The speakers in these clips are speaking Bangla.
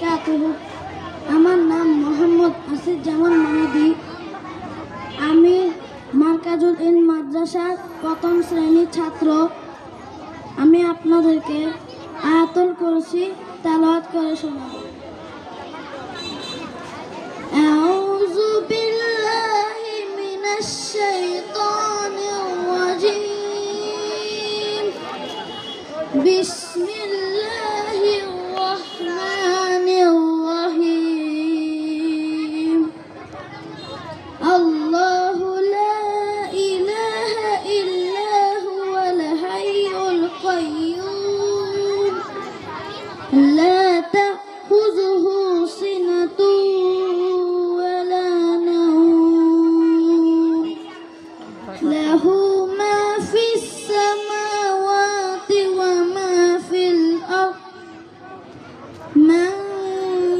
বারাকাতুহু। আমার নাম মোহাম্মদ আসিফ জামান মাহাদি। আমি মার্কাজুল ইলম মাদ্রাসার প্রথম শ্রেণীর ছাত্র। আমি আপনাদেরকে আয়াতুল কুরসি তেলাওয়াত করে শোনাব। আউযু বিল্লাহি মিনাশ শাইতানির রাজীম। বিসমিল্লাহির রহমানির রহিম। আল্লাহু লা ইলাহা ইল্লা হুয়াল হাইয়ুল কাইয়্যুম লা তাখুযুহু সিনাতুন ওয়া লা নাওম লাহু মা ফিস সামাওয়াতি ওয়া মা ফিল আরদ মান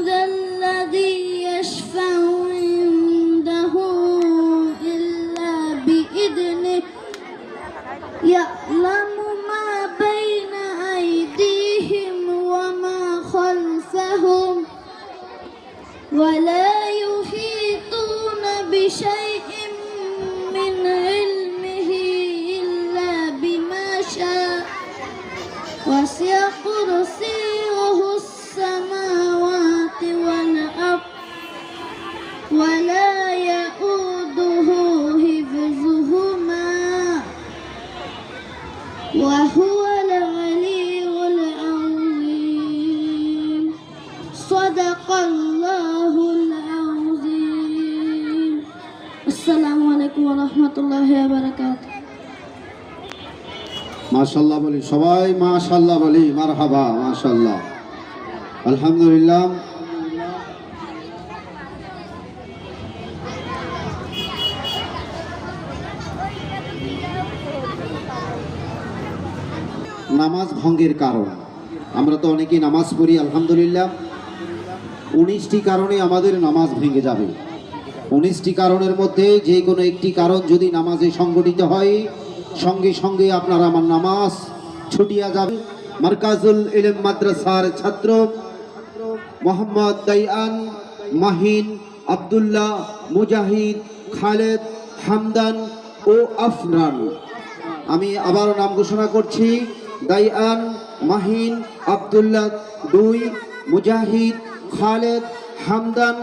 যাল্লাযী ইয়াশফা'ু ইনদাহু ইল্লা বিইذনিহি ইয়া'লামু মা বাইনা আইদিহিম ওয়া মা খালফাহুম ওয়া লা ইউহীতুনা বিশাইইন মিন ইলমিহি ইল্লা বিমা শা'a ওয়াসি'a কুরসিয়্যুহুস সামাওয়াতি ওয়াল আরদ ওয়া লা ইয়াউদুহু হিফযুহুমা ওয়া হুয়াল আলিয়্যুল আযীম। সাদাকাল্লাহুল আযীম। আসসালামু আলাইকুম ওয়া রাহমাতুল্লাহি ওয়া বারাকাতুহু। মাশাআল্লাহ বলি, সবাই মাশাআল্লাহ বলি, মারহাবা, মাশাআল্লাহ, আলহামদুলিল্লাহ। নামাজ ভঙ্গের কারণ, আমরা তো অনেকেই নামাজ পড়ি আলহামদুলিল্লাহ। 19টি কারণে আমাদের নামাজ ভেঙে যাবে। 19টি কারণের মধ্যে যে কোনো একটি কারণ যদি নামাজে সংগঠিত হয়, সঙ্গে সঙ্গে আপনার আমার নামাজ ছুটিয়া যাবে। মার্কাজুল ইলম মাদ্রাসার ছাত্র মোহাম্মদ দাইয়ান, মাহিন, আব্দুল্লাহ, মুজাহিদ, খালেদ, হামদান ও আফরান। আমি আবার নাম ঘোষণা করছি। দাইয়ান, মাহিন, আব্দুল্লাহ 2, মুজাহিদ, খালেদ, হামদান